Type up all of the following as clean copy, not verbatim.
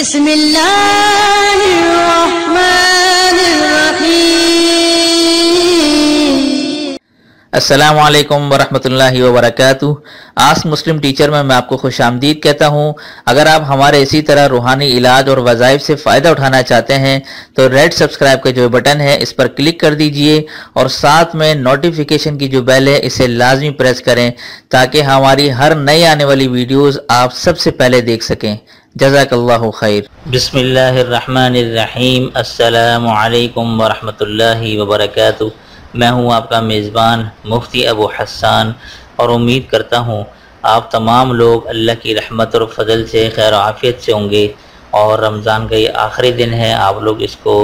بسم اللہ الرحمن الرحیم۔ السلام علیکم ورحمۃ اللہ وبرکاتہ۔ آسک مسلم ٹیچر میں آپ کو خوش آمدید کہتا ہوں۔ اگر آپ ہمارے اسی طرح روحانی علاج اور وظائف سے فائدہ اٹھانا چاہتے ہیں تو ریڈ سبسکرائب کا جو بٹن ہے اس پر کلک کر دیجئے اور ساتھ میں نوٹیفیکیشن کی جو بیل ہے اسے لازمی پریس کریں تاکہ ہماری ہر نئی آنے والی ویڈیوز آپ سب سے پہلے دیکھ سکیں۔ جزاک اللہ خیر۔ بسم اللہ الرحمن الرحیم۔ السلام علیکم ورحمۃ اللہ وبرکاتہ۔ میں ہوں آپ کا میزبان مفتی ابو حسان اور امید کرتا ہوں آپ تمام لوگ اللہ کی رحمت اور فضل سے خیر و عافیت سے ہوں گے، اور رمضان کا یہ آخری دن ہے، آپ لوگ اس کو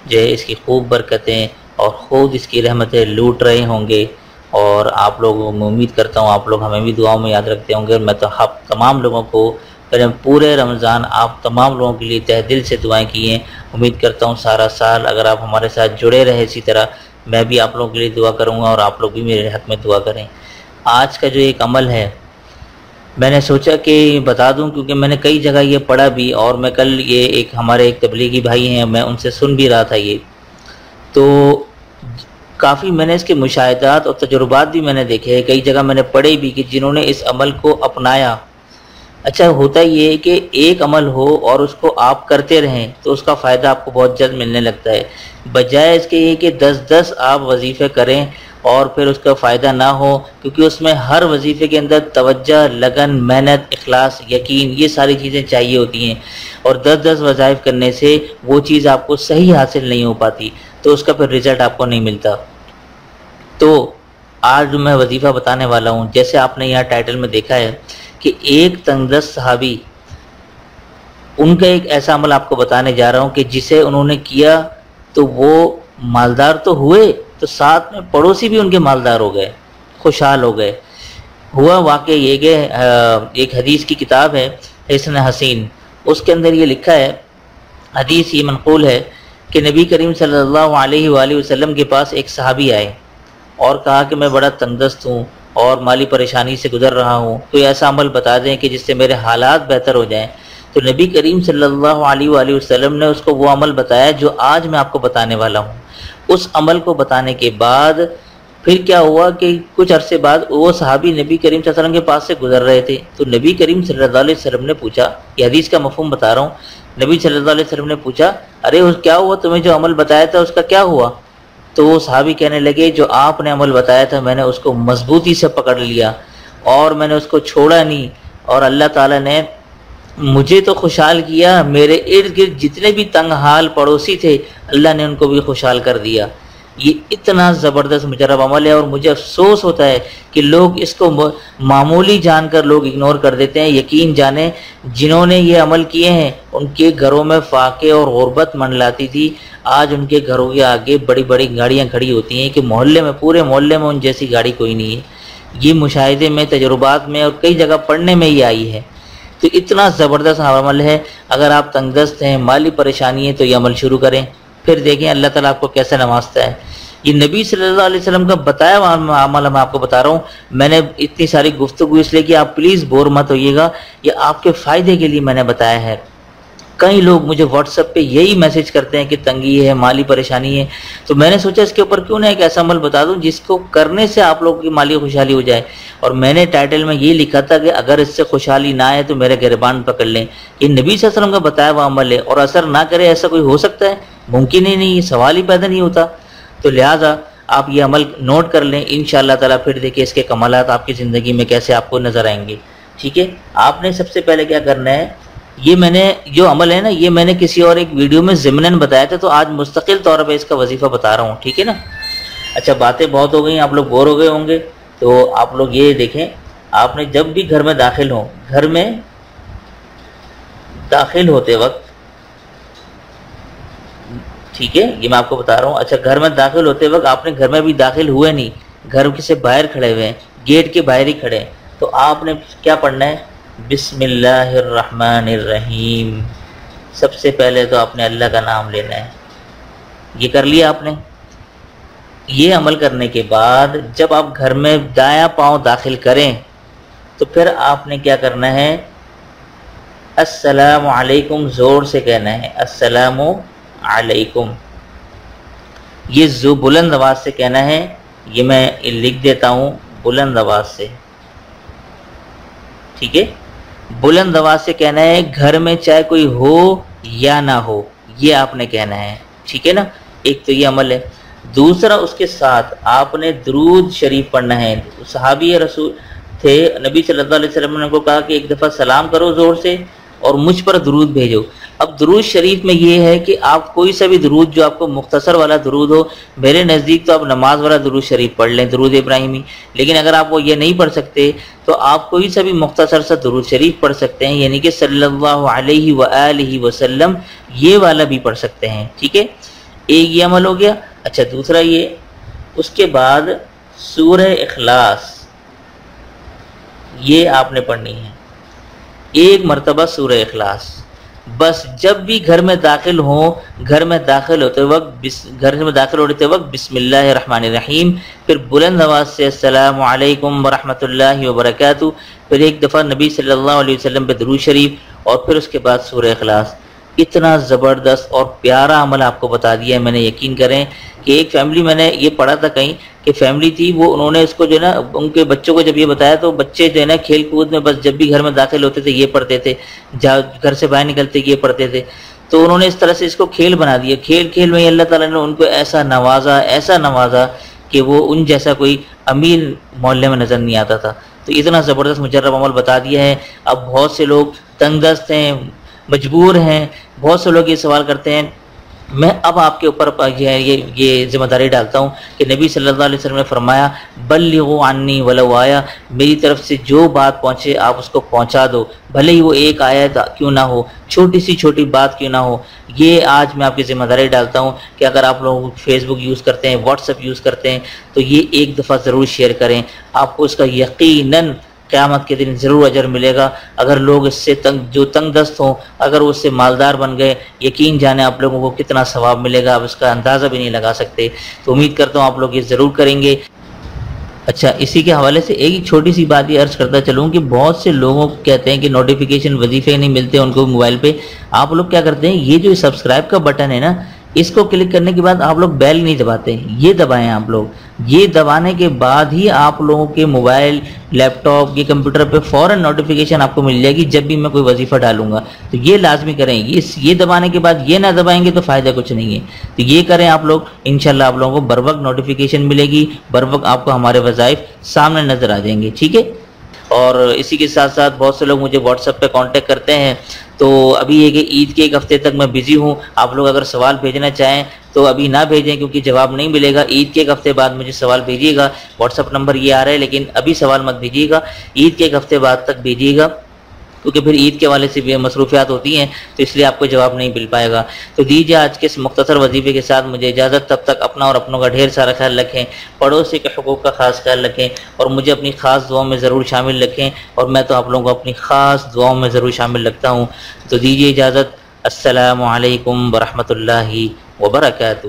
جو ہے اس کی خوب برکتیں اور خود اس کی رحمتیں لوٹ رہے ہوں گے، اور آپ لوگوں میں امید کرتا ہوں آپ لوگ ہمیں بھی دعاؤں میں یاد رکھتے ہوں گے۔ میں تو تمام لوگوں کو پورے رمضان آپ تمام لوگوں کے لیے تہ دل سے دعائیں کی ہیں۔ امید کرتا ہوں سارا سال اگر آپ ہمارے ساتھ جڑے رہے اسی طرح میں بھی آپ لوگوں کے لیے دعا کروں گا اور آپ لوگ بھی میرے حق میں دعا کریں۔ آج کا جو ایک عمل ہے میں نے سوچا کہ بتا دوں، کیونکہ میں نے کئی جگہ یہ پڑھا بھی، اور میں کل یہ ہمارے ایک تبلیغی بھائی ہیں میں ان سے سن بھی رہا تھا، یہ تو کافی میں نے اس کے مشاہدات اور تجربات بھی میں نے دیکھے ہیں، کئی جگہ میں نے پڑھے بھی کہ جنہوں نے اس عمل کو اپنایا۔ اچھا ہوتا یہ ہے کہ ایک عمل ہو اور اس کو آپ کرتے رہیں تو اس کا فائدہ آپ کو بہت جلد ملنے لگتا ہے، بجائے اس کے یہ کہ 10 آپ وظیفے کریں اور پھر اس کا فائدہ نہ ہو، کیونکہ اس میں ہر وظیفے کے اندر توجہ، لگن، محنت، اخلاص، یقین، یہ ساری چیزیں چاہیے ہوتی ہیں، اور 10 وظائف کرنے سے وہ چیز آپ کو صحیح حاصل نہیں ہو پاتی، تو اس کا پھر رزلٹ آپ کو نہیں ملتا۔ تو آج جو میں وظیفہ بتانے والا ہوں، جیسے آپ نے یہاں ٹائٹل میں دیکھا ہے کہ ایک تنگدست صحابی، ان کا ایک ایسا عمل آپ کو بتانے جا رہا ہوں کہ جسے انہوں نے کیا تو وہ مالدار تو ہوئے، تو ساتھ میں پڑوسی بھی ان کے مالدار ہو گئے، خوشحال ہو گئے۔ ہوا واقعہ یہ کہ ایک حدیث کی کتاب ہے حسن حسین، اس کے اندر یہ لکھا ہے، حدیث یہ منقول ہے کہ نبی کریم صلی اللہ علیہ وآلہ وسلم کے پاس ایک صحابی آئے اور کہا کہ میں بڑا تنگدست ہوں اور مالی پریشانی سے گزر رہا ہوں، کوئی ایسا عمل بتا دیں کہ جس سے میرے حالات بہتر ہو جائیں۔ تو نبی کریم صلی اللہ علیہ وآلہ وسلم نے اس کو وہ عمل بتایا جو آج میں آپ کو بتانے والا ہوں۔ اس عمل کو بتانے کے بعد پھر کیا ہوا کہ کچھ عرصے بعد وہ صحابی نبی کریم صلی اللہ علیہ وسلم کے پاس سے گزر رہے تھے، تو نبی کریم صلی اللہ علیہ وسلم نے پوچھا، یہ حدیث کا مفہوم بتا رہا ہوں، نبی صلی اللہ علیہ وسلم نے پوچھا، ارے کیا ہوا، تمہیں جو عمل بتایا تھا اس کا کیا ہوا؟ تو وہ صحابی کہنے لگے، جو آپ نے عمل بتایا تھا میں نے اس کو مضبوطی سے پکڑ لیا اور میں نے اس کو چھوڑا نہیں، اور اللہ تعالیٰ نے مجھے تو خوشحال کیا، میرے ارد گرد جتنے بھی تنگ حال پڑوسی تھے اللہ نے ان کو بھی خوشحال کر دیا۔ یہ اتنا زبردست مجرب عمل ہے، اور مجھے افسوس ہوتا ہے کہ لوگ اس کو معمولی جان کر لوگ اگنور کر دیتے ہیں۔ یقین جانیں جنہوں نے یہ عمل کیے ہیں ان کے گھروں میں فاقے اور غربت منڈلاتی تھی، آج ان کے گھروں کے آگے بڑی بڑی گاڑیاں کھڑی ہوتی ہیں کہ محلے میں، پورے محلے میں ان جیسی گاڑی کوئی نہیں ہے۔ یہ مشاہدے میں، تجربات میں اور کئی جگہ پڑھنے میں یہ آئی ہے۔ تو اتنا زبردست عمل ہے، اگر آپ تنگدست ہیں، مالی پریشانی ہے تو یہ عمل شروع کریں، پھر دیکھیں اللہ تعالیٰ آپ کو کیسے نوازتا ہے۔ یہ نبی صلی اللہ علیہ وسلم کا بتایا عمل میں آپ کو بتا رہا ہوں۔ میں نے اتنی ساری گفتگو اس لیے کہ آپ پلیز بور مت ہوئیے گا، یہ آپ کے فائدے کے لیے میں نے بتایا ہے۔ کئی لوگ مجھے واٹس ایپ پہ یہی میسج کرتے ہیں کہ تنگی ہے، مالی پریشانی ہے، تو میں نے سوچا اس کے اوپر کیوں نہ ایک ایسا عمل بتا دوں جس کو کرنے سے آپ لوگوں کی مالی خوشحالی ہو جائے۔ اور میں نے ٹائٹل میں یہ لکھا تھا کہ اگر اس سے خوشحالی نہ آئے تو میرے گریبان پکڑ لیں۔ یہ نبی صلی اللہ علیہ وسلم کا بتایا ہوا عمل ہے اور اثر نہ کرے، ایسا کوئی ہو سکتا ہے؟ ممکن ہی نہیں، یہ سوال ہی پیدا نہیں ہوتا۔ تو لہٰذا آپ یہ عمل نوٹ کر لیں، انشاءاللہ تعالیٰ پھر دیکھیں اس کے کمالات آپ کی زندگی میں کیسے آپ کو نظر آئیں گے۔ ٹھیک ہے، آپ نے سب سے پہلے کیا کرنا ہے، یہ میں نے جو عمل ہے نا، یہ میں نے کسی اور ایک ویڈیو میں ضمناً بتایا تھا، تو آج مستقل طور پہ اس کا وظیفہ بتا رہا ہوں، ٹھیک ہے نا۔ اچھا باتیں بہت ہو گئی، آپ لوگ بور ہو گئے ہوں گے، تو آپ لوگ یہ دیکھیں، آپ نے جب بھی گھر میں داخل ہوں، گھر میں داخل ہوتے وقت، ٹھیک ہے، یہ میں آپ کو بتا رہا ہوں۔ اچھا گھر میں داخل ہوتے وقت آپ نے گھر میں بھی داخل ہوئے نہیں، گھر سے باہر کھڑے ہوئے ہیں، گیٹ کے باہر ہی کھڑے ہیں، تو آپ نے کیا پڑھنا ہے، بسم اللہ الرحمن الرحیم۔ سب سے پہلے تو آپ نے اللہ کا نام لینا ہے، یہ کر لیا آپ نے۔ یہ عمل کرنے کے بعد جب آپ گھر میں دایاں پاؤں داخل کریں تو پھر آپ نے کیا کرنا ہے، السلام علیکم زور سے کہنا ہے، السلام علیکم، یہ زو بلند آواز سے کہنا ہے، یہ میں لکھ دیتا ہوں بلند آواز سے، ٹھیک ہے، بلند آواز سے کہنا ہے، گھر میں چاہے کوئی ہو یا نہ ہو یہ آپ نے کہنا ہے، ٹھیک ہے نا، ایک تو یہ عمل ہے۔ دوسرا اس کے ساتھ آپ نے درود شریف پڑھنا ہے۔ صحابی رسول تھے، نبی صلی اللہ علیہ وسلم نے کو کہا کہ ایک دفعہ سلام کرو زور سے اور مجھ پر درود بھیجو۔ اب درود شریف میں یہ ہے کہ آپ کوئی سا بھی درود جو آپ کو مختصر والا درود ہو، میرے نزدیک تو آپ نماز والا درود شریف پڑھ لیں، درود ابراہیمی، لیکن اگر آپ وہ یہ نہیں پڑھ سکتے تو آپ کوئی سا بھی مختصر سا درود شریف پڑھ سکتے ہیں، یعنی کہ صلی اللہ علیہ وآلہ وسلم، یہ والا بھی پڑھ سکتے ہیں، ٹھیک ہے، ایک یہ عمل ہو گیا۔ اچھا دوسرا یہ، اس کے بعد سورہ اخلاص یہ آپ نے پڑھنی ہے، ایک مرتبہ سورہ اخلاص، بس جب بھی گھر میں داخل ہوں، گھر میں داخل ہوتے وقت بسم اللہ الرحمن الرحیم، پھر بلند آواز سے السلام علیکم ورحمۃ اللہ وبرکاتہ، پھر ایک دفعہ نبی صلی اللہ علیہ وسلم پہ درود شریف، اور پھر اس کے بعد سورہ اخلاص۔ اتنا زبردست اور پیارا عمل آپ کو بتا دیا ہے میں نے، یقین کریں کہ ایک فیملی، میں نے یہ پڑھا تھا کہیں کہ فیملی تھی، وہ انہوں نے اس کو جو ہے نا ان کے بچوں کو جب یہ بتایا تو بچے جو ہے نا کھیل کود میں بس جب بھی گھر میں داخل ہوتے تھے یہ پڑھتے تھے، گھر سے باہر نکلتے یہ پڑھتے تھے، تو انہوں نے اس طرح سے اس کو کھیل بنا دیا، کھیل میں اللہ تعالیٰ نے ان کو ایسا نوازا کہ وہ ان جیسا کوئی امیر محلے میں نظر نہیں آتا تھا۔ تو اتنا زبردست مجرب عمل بتا دیا ہے۔ اب بہت سے لوگ تنگ دست ہیں، مجبور ہیں، بہت سے لوگ یہ سوال کرتے ہیں، میں اب آپ کے اوپر یہ ذمہ داری ڈالتا ہوں کہ نبی صلی اللہ علیہ وسلم نے فرمایا بلغوا عنی ولو آیا، میری طرف سے جو بات پہنچے آپ اس کو پہنچا دو، بھلے ہی وہ ایک آیت کیوں نہ ہو، چھوٹی سی چھوٹی بات کیوں نہ ہو۔ یہ آج میں آپ کی ذمہ داری ڈالتا ہوں کہ اگر آپ لوگ فیس بک یوز کرتے ہیں، واٹس ایپ یوز کرتے ہیں، تو یہ ایک دفعہ ضرور شیئر کریں، آپ کو اس کا یقیناً قیامت کے دن ضرور اجر ملے گا۔ اگر لوگ اس سے جو تنگ دست ہوں، اگر وہ اس سے مالدار بن گئے، یقین جانے آپ لوگوں کو کتنا ثواب ملے گا، آپ اس کا اندازہ بھی نہیں لگا سکتے۔ تو امید کرتا ہوں آپ لوگ یہ ضرور کریں گے۔ اچھا اسی کے حوالے سے ایک چھوٹی سی بات یہ عرض کرتا چلوں کہ بہت سے لوگوں کہتے ہیں کہ نوٹیفیکیشن وظیفے نہیں ملتے ان کو موبائل پہ، آپ لوگ کیا کرتے ہیں، یہ جو سبسکرائب کا بٹن ہے نا، اس کو کلک کرنے کے بعد آپ لوگ بیل نہیں دباتے، یہ دبائیں آپ لوگ، یہ دبانے کے بعد ہی آپ لوگوں کے موبائل، لیپ ٹاپ کے کمپیوٹر پہ فوراً نوٹیفیکیشن آپ کو مل جائے گی جب بھی میں کوئی وظیفہ ڈالوں گا۔ تو یہ لازمی کریں، یہ دبانے کے بعد یہ نہ دبائیں گے تو فائدہ کچھ نہیں ہے، تو یہ کریں آپ لوگ، انشاءاللہ آپ لوگوں کو بر وقت نوٹیفیکیشن ملے گی، بر وقت آپ کو ہمارے وظائف سامنے نظر آ جائیں گے، ٹھیک ہے۔ اور اسی کے ساتھ ساتھ بہت سے لوگ مجھے واٹس ایپ پہ کانٹیکٹ کرتے ہیں، تو ابھی یہ کہ عید کے ایک ہفتے تک میں بزی ہوں، آپ لوگ اگر سوال بھیجنا چاہیں تو ابھی نہ بھیجیں کیونکہ جواب نہیں ملے گا، عید کے ایک ہفتے بعد مجھے سوال بھیجیے گا، واٹس ایپ نمبر یہ آ رہا ہے، لیکن ابھی سوال مت بھیجیے گا، عید کے ایک ہفتے بعد تک بھیجیے گا، کیونکہ پھر عید کے حوالے سے بھی مصروفیات ہوتی ہیں تو اس لیے آپ کو جواب نہیں مل پائے گا۔ تو دیجیے آج کے اس مختصر وظیفے کے ساتھ مجھے اجازت، تب تک اپنا اور اپنوں کا ڈھیر سارا خیال رکھیں، پڑوسی کے حقوق کا خاص خیال رکھیں، اور مجھے اپنی خاص دعاؤں میں ضرور شامل رکھیں، اور میں تو آپ لوگوں کو اپنی خاص دعاؤں میں ضرور شامل رکھتا ہوں۔ تو دیجیے اجازت، السلام علیکم ورحمۃ اللہ وبرکاتہ۔